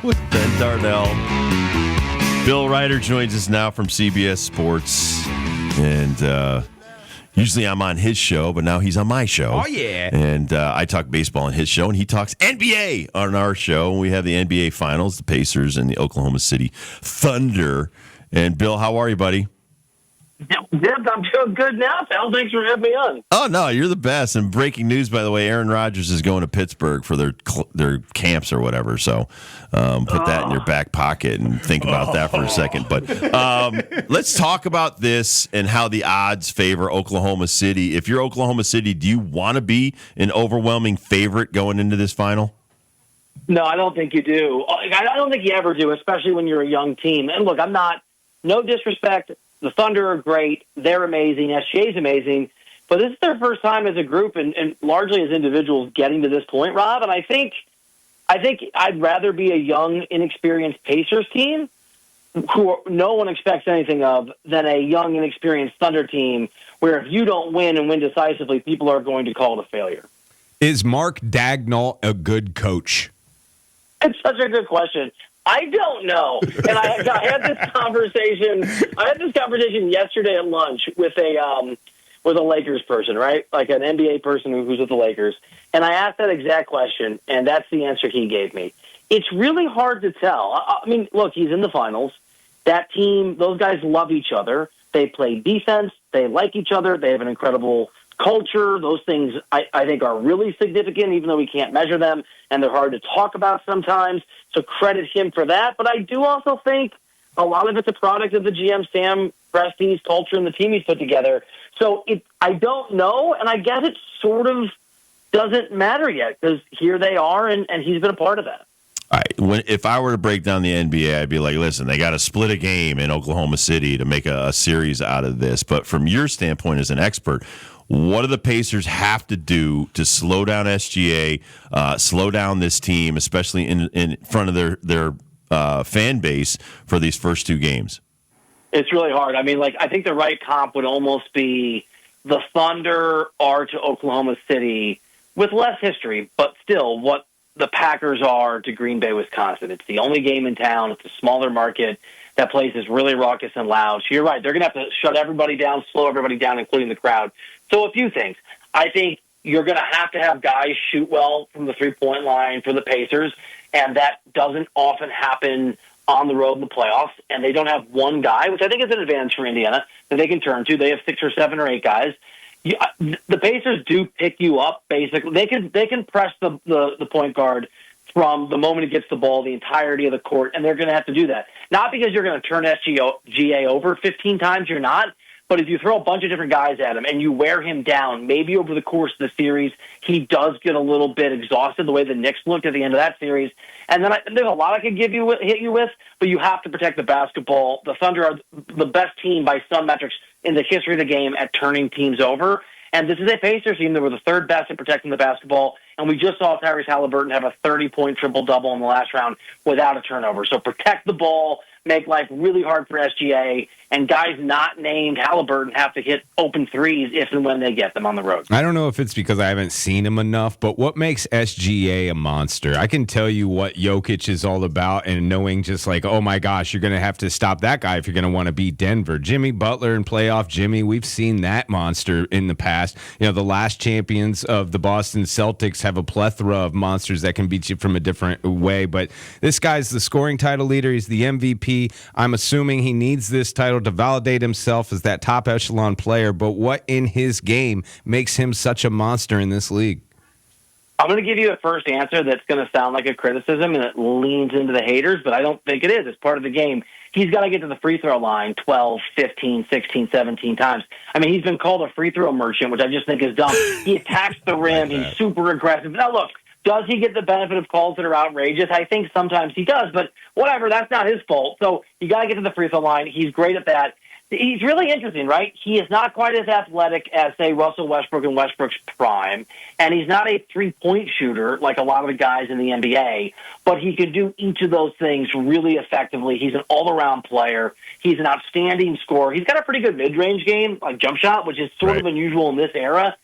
with Ben Darnell. Bill Reiter joins us now from CBS Sports. And usually I'm on his show, but now he's on my show. Oh, yeah. And I talk baseball on his show, and he talks NBA on our show. We have the NBA Finals, the Pacers and the Oklahoma City Thunder. And, Bill, how are you, buddy? Dibs, I'm doing good now, pal. Thanks for having me on. Oh, no, you're the best. And breaking news, by the way, Aaron Rodgers is going to Pittsburgh for their camps or whatever. So put that in your back pocket and think about that for a second. But let's talk about this and how the odds favor Oklahoma City. If you're Oklahoma City, do you want to be an overwhelming favorite going into this final? No, I don't think you do. I don't think you ever do, especially when you're a young team. And look, no disrespect. The Thunder are great. They're amazing. SGA's amazing. But this is their first time as a group and largely as individuals getting to this point, Rob. And I think I'd rather be a young, inexperienced Pacers team who no one expects anything of than a young, inexperienced Thunder team where if you don't win and win decisively, people are going to call it a failure. Is Mark Dagnall a good coach? It's such a good question. I don't know. And I had this conversation. Yesterday at lunch with a Lakers person, right? Like an NBA person who's with the Lakers. And I asked that exact question, and that's the answer he gave me. It's really hard to tell. I mean, look, he's in the finals. That team, those guys love each other. They play defense. They like each other. They have an incredible culture. Those things I think are really significant, even though we can't measure them, and they're hard to talk about sometimes. So credit him for that. But I do also think a lot of it's a product of the GM Sam Presti's culture and the team he's put together. So I don't know, and I guess it sort of doesn't matter yet because here they are, and he's been a part of that. All right. If I were to break down the NBA, I'd be like, listen, they got to split a game in Oklahoma City to make a series out of this. But from your standpoint as an expert, what do the Pacers have to do to slow down SGA, slow down this team, especially in front of their fan base for these first two games? It's really hard. I mean, I think the right comp would almost be the Thunder are to Oklahoma City with less history, but still what the Packers are to Green Bay, Wisconsin. It's the only game in town. It's a smaller market. That place is really raucous and loud. So you're right. They're going to have to shut everybody down, slow everybody down, including the crowd. So a few things. I think you're going to have guys shoot well from the three-point line for the Pacers, and that doesn't often happen on the road in the playoffs. And they don't have one guy, which I think is an advantage for Indiana, that they can turn to. They have 6 or 7 or 8 guys. The Pacers do pick you up, basically. They can press the point guard from the moment he gets the ball, the entirety of the court, and they're going to have to do that. Not because you're going to turn SGA over 15 times, you're not, but if you throw a bunch of different guys at him and you wear him down, maybe over the course of the series, he does get a little bit exhausted the way the Knicks looked at the end of that series. And then there's a lot I could hit you with, but you have to protect the basketball. The Thunder are the best team by some metrics in the history of the game at turning teams over. And this is a Pacers team that were the third best at protecting the basketball. And we just saw Tyrese Halliburton have a 30-point triple-double in the last round without a turnover. So protect the ball, make life really hard for SGA, and guys not named Halliburton have to hit open threes if and when they get them on the road. I don't know if it's because I haven't seen him enough, but what makes SGA a monster? I can tell you what Jokic is all about, and knowing just oh my gosh, you're going to have to stop that guy if you're going to want to beat Denver. Jimmy Butler and playoff Jimmy, we've seen that monster in the past. The last champions of the Boston Celtics have a plethora of monsters that can beat you from a different way, but this guy's the scoring title leader. He's the MVP. I'm assuming he needs this title to validate himself as that top echelon player, but what in his game makes him such a monster in this league? I'm going to give you a first answer that's going to sound like a criticism and it leans into the haters, but I don't think it is. It's part of the game. He's got to get to the free throw line 12, 15, 16, 17 times. I mean, he's been called a free throw merchant, which I just think is dumb. He attacks the rim. He's super aggressive. Now, look, does he get the benefit of calls that are outrageous? I think sometimes he does, but whatever, that's not his fault. So you got to get to the free throw line. He's great at that. He's really interesting, right? He is not quite as athletic as, say, Russell Westbrook in Westbrook's prime, and he's not a three-point shooter like a lot of the guys in the NBA, but he can do each of those things really effectively. He's an all-around player. He's an outstanding scorer. He's got a pretty good mid-range game, like jump shot, which is sort of unusual in this era.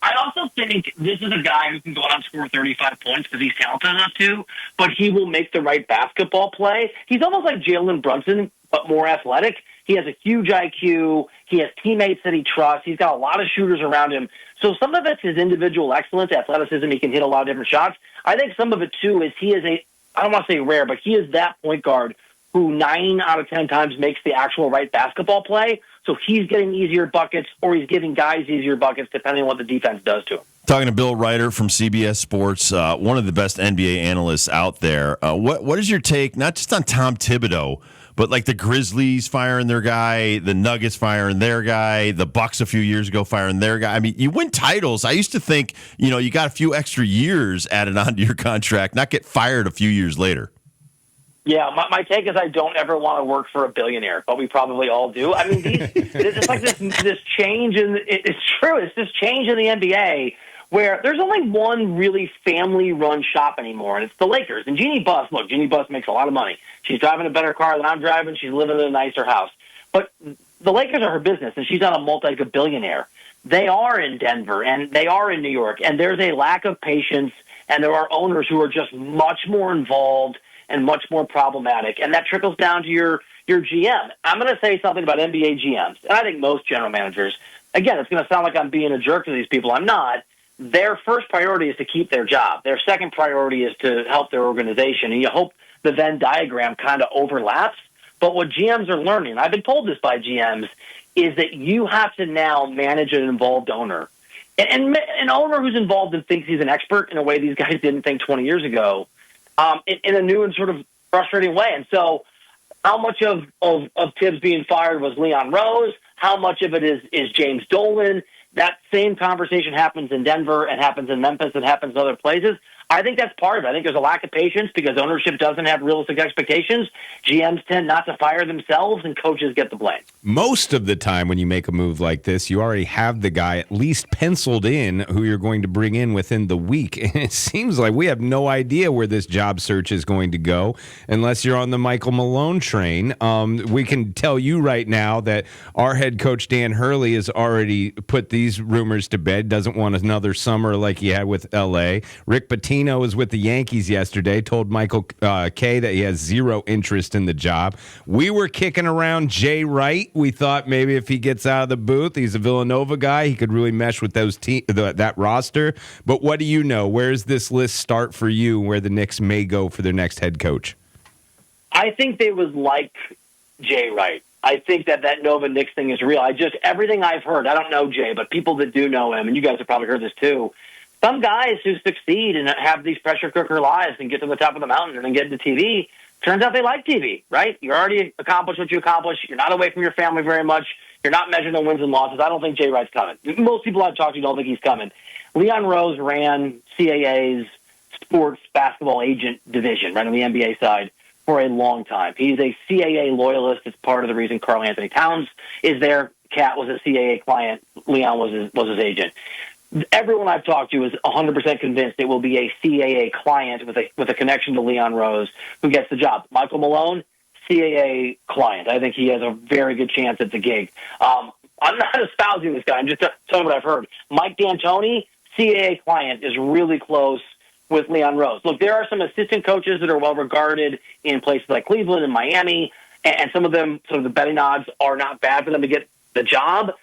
I also think this is a guy who can go out and score 35 points because he's talented enough to, but he will make the right basketball play. He's almost like Jalen Brunson, but more athletic. He has a huge IQ. He has teammates that he trusts. He's got a lot of shooters around him. So some of it's his individual excellence, athleticism. He can hit a lot of different shots. I think some of it, too, is he is I don't want to say rare, but he is that point guard who 9 out of 10 times makes the actual right basketball play. So he's getting easier buckets, or he's giving guys easier buckets, depending on what the defense does to him. Talking to Bill Reiter from CBS Sports, one of the best NBA analysts out there. What is your take, not just on Tom Thibodeau, but like the Grizzlies firing their guy, the Nuggets firing their guy, the Bucks a few years ago firing their guy? I mean, you win titles. I used to think, you got a few extra years added onto your contract, not get fired a few years later. Yeah, my take is I don't ever want to work for a billionaire, but we probably all do. I mean, it's like this change it's true. It's this change in the NBA where there's only one really family-run shop anymore, and it's the Lakers. And Jeannie Buss makes a lot of money. She's driving a better car than I'm driving. She's living in a nicer house. But the Lakers are her business, and she's not a multi-billionaire. They are in Denver, and they are in New York, and there's a lack of patience, and there are owners who are just much more involved and much more problematic, and that trickles down to your GM. I'm going to say something about NBA GMs, and I think most general managers. Again, it's going to sound like I'm being a jerk to these people. I'm not. Their first priority is to keep their job. Their second priority is to help their organization, and you hope the Venn diagram kind of overlaps. But what GMs are learning, and I've been told this by GMs, is that you have to now manage an involved owner. And an owner who's involved and thinks he's an expert in a way these guys didn't think 20 years ago, in a new and sort of frustrating way. And so how much of Tibbs being fired was Leon Rose? How much of it is James Dolan? That same conversation happens in Denver and happens in Memphis and happens in other places. I think that's part of it. I think there's a lack of patience because ownership doesn't have realistic expectations. GMs tend not to fire themselves, and coaches get the blame. Most of the time when you make a move like this, you already have the guy at least penciled in who you're going to bring in within the week. And it seems like we have no idea where this job search is going to go unless you're on the Michael Malone train. We can tell you right now that our head coach, Dan Hurley, has already put these rumors to bed, doesn't want another summer like he had with L.A. Rick Pitino was with the Yankees yesterday, told Michael Kay that he has zero interest in the job. We were kicking around Jay Wright. We thought maybe if he gets out of the booth, he's a Villanova guy, he could really mesh with that roster. But what do you know? Where's this list start for you, where the Knicks may go for their next head coach? I think they would like Jay Wright. I think that Nova Knicks thing is real. Everything I've heard, I don't know Jay, but people that do know him, and you guys have probably heard this too, some guys who succeed and have these pressure cooker lives and get to the top of the mountain and then get into TV, turns out they like TV, right? You already accomplished what you accomplished. You're not away from your family very much. You're not measured on wins and losses. I don't think Jay Wright's coming. Most people I've talked to don't think he's coming. Leon Rose ran CAA's sports basketball agent division, right, on the NBA side for a long time. He's a CAA loyalist. It's part of the reason Karl Anthony Towns is there. Cat was a CAA client. Leon was his agent. Everyone I've talked to is 100% convinced it will be a CAA client with a connection to Leon Rose who gets the job. Michael Malone, CAA client. I think he has a very good chance at the gig. I'm not espousing this guy. I'm just telling what I've heard. Mike D'Antoni, CAA client, is really close with Leon Rose. Look, there are some assistant coaches that are well regarded in places like Cleveland and Miami, and some of them, sort of the betting odds are not bad for them to get the job.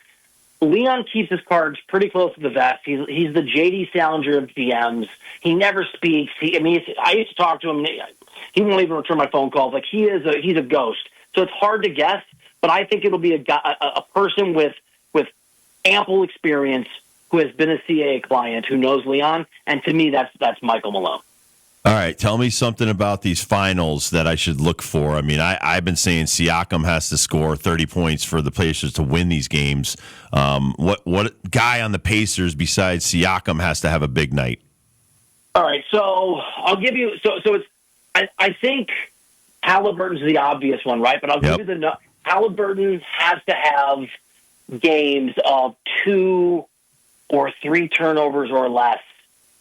Leon keeps his cards pretty close to the vest. He's the J.D. Salinger of GMs. He never speaks. I used to talk to him. He won't even return my phone calls. Like he's a ghost. So it's hard to guess. But I think it'll be a person with ample experience who has been a CAA client who knows Leon. And to me, that's Michael Malone. All right, tell me something about these finals that I should look for. I mean, I've been saying Siakam has to score 30 points for the Pacers to win these games. What guy on the Pacers besides Siakam has to have a big night? All right, so I'll give you. So it's. I think Halliburton's the obvious one, right? But I'll give you Halliburton has to have games of 2 or 3 turnovers or less,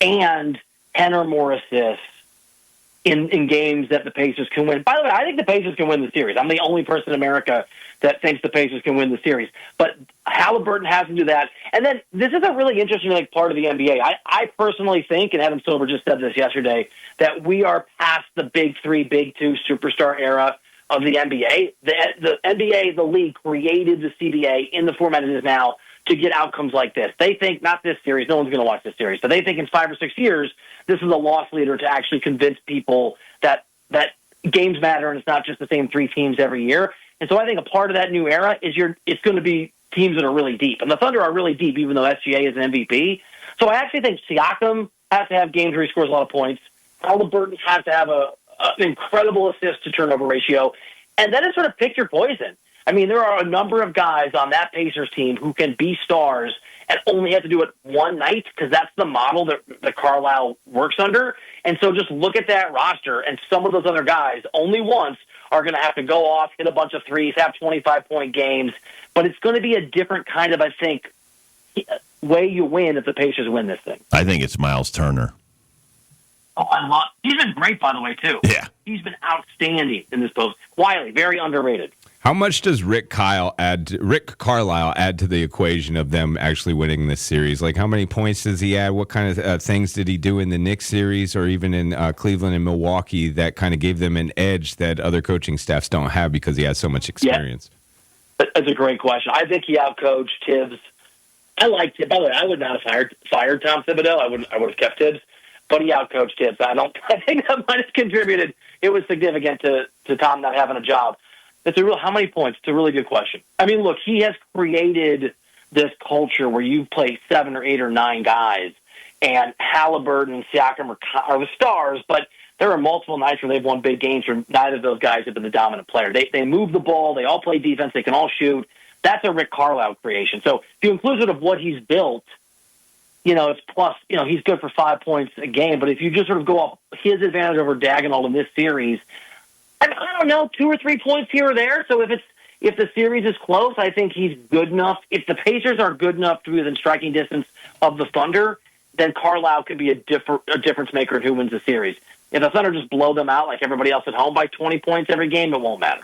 and 10 or more assists in games that the Pacers can win. By the way, I think the Pacers can win the series. I'm the only person in America that thinks the Pacers can win the series. But Halliburton has to do that. And then this is a really interesting part of the NBA. I personally think, and Adam Silver just said this yesterday, that we are past the big three, big two superstar era of the NBA. The NBA, the league, created the CBA in the format it is now to get outcomes like this. They think, not this series, no one's going to watch this series, but they think in 5 or 6 years, this is a loss leader to actually convince people that games matter and it's not just the same 3 teams every year. And so I think a part of that new era is it's going to be teams that are really deep. And the Thunder are really deep, even though SGA is an MVP. So I actually think Siakam has to have games where he scores a lot of points. Halliburton has to have an incredible assist-to-turnover ratio. And then it's sort of pick your poison. I mean, there are a number of guys on that Pacers team who can be stars and only have to do it one night because that's the model that Carlisle works under. And so just look at that roster, and some of those other guys only once are going to have to go off, hit a bunch of threes, have 25-point games. But it's going to be a different kind of, I think, way you win if the Pacers win this thing. I think it's Miles Turner. Oh, he's been great, by the way, too. Yeah. He's been outstanding in this post. Quietly, very underrated. How much does Rick Carlisle add to the equation of them actually winning this series? Like, how many points does he add? What kind of things did he do in the Knicks series or even in Cleveland and Milwaukee that kind of gave them an edge that other coaching staffs don't have because he has so much experience? Yeah. That's a great question. I think he outcoached Tibbs. I liked Tibbs. By the way, I would not have fired Tom Thibodeau. I would have kept Tibbs, but he outcoached Tibbs. I think that might have contributed. It was significant to Tom not having a job. How many points? It's a really good question. I mean, look, he has created this culture where you play 7 or 8 or 9 guys, and Halliburton and Siakam are the stars, but there are multiple nights where they've won big games where neither of those guys have been the dominant player. They move the ball, they all play defense, they can all shoot. That's a Rick Carlisle creation. So if you include of what he's built, it's plus, he's good for 5 points a game, but if you just sort of go off his advantage over Dagnall in this series, I don't know, 2 or 3 points here or there. So if the series is close, I think he's good enough. If the Pacers are good enough to be within striking distance of the Thunder, then Carlisle could be a difference maker in who wins the series. If the Thunder just blow them out like everybody else at home by 20 points every game, it won't matter.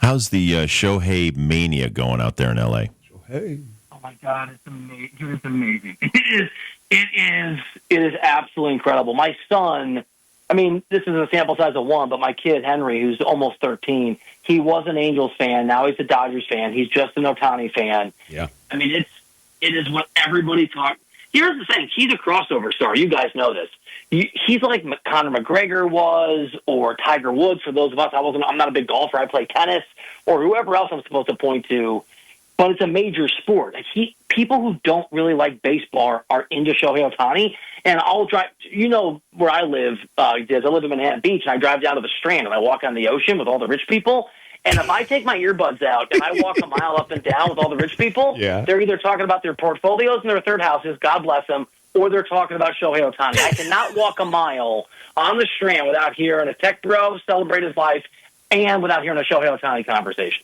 How's the Shohei mania going out there in L.A.? Shohei. Oh my God, it's amazing! It's amazing. It is absolutely incredible. My son. I mean, this is a sample size of 1, but my kid, Henry, who's almost 13, he was an Angels fan. Now he's a Dodgers fan. He's just an Ohtani fan. Yeah. I mean, it is what everybody talks. Here's the thing. He's a crossover star. You guys know this. He's like Conor McGregor was or Tiger Woods for those of us. I'm not a big golfer. I play tennis or whoever else I'm supposed to point to. But it's a major sport. People who don't really like baseball are into Shohei Ohtani. And I'll drive, where I live, I live in Manhattan Beach, and I drive down to the Strand, and I walk on the ocean with all the rich people. And if I take my earbuds out and I walk a mile up and down with all the rich people, They're either talking about their portfolios and their third houses, God bless them, or they're talking about Shohei Ohtani. I cannot walk a mile on the Strand without hearing a tech bro celebrate his life and without hearing a Shohei Ohtani conversation.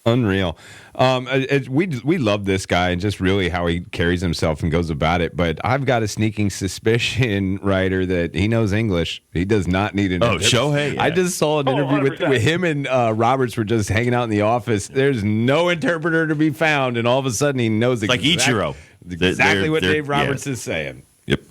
Unreal. We love this guy and just really how he carries himself and goes about it. But I've got a sneaking suspicion, Reiter, that he knows English. He does not need an interview. Shohei. Yeah. I just saw an interview with him and Roberts were just hanging out in the office. There's no interpreter to be found, and all of a sudden he knows like Ichiro. Exactly what Dave Roberts is saying. Yep.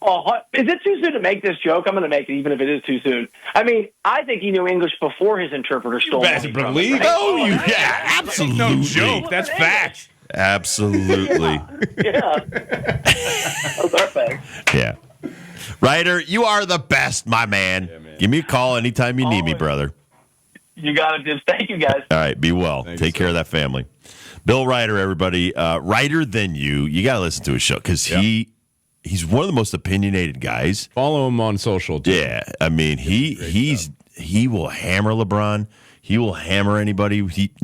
Oh, is it too soon to make this joke? I'm going to make it, even if it is too soon. I mean, I think he knew English before his interpreter stole money from him, right? Oh, yeah, absolutely. No joke. That's facts. Absolutely. Yeah. Those are facts. Yeah. Reiter, you are the best, my man. Yeah, man. Give me a call anytime you need me, brother. You got it, Dibbs. Thank you, guys. All right, be well. Thanks, Take care of that family. Bill Reiter, everybody. Reiter than you got to listen to his show because he's one of the most opinionated guys. Follow him on social, too. Yeah, I mean, he will hammer LeBron. He will hammer anybody,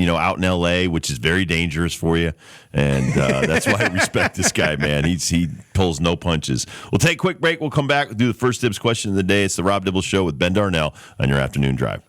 out in L.A., which is very dangerous for you. And that's why I respect this guy, man. He pulls no punches. We'll take a quick break. We'll come back. We'll do the first Dibs question of the day. It's the Rob Dibble Show with Ben Darnell on your afternoon drive.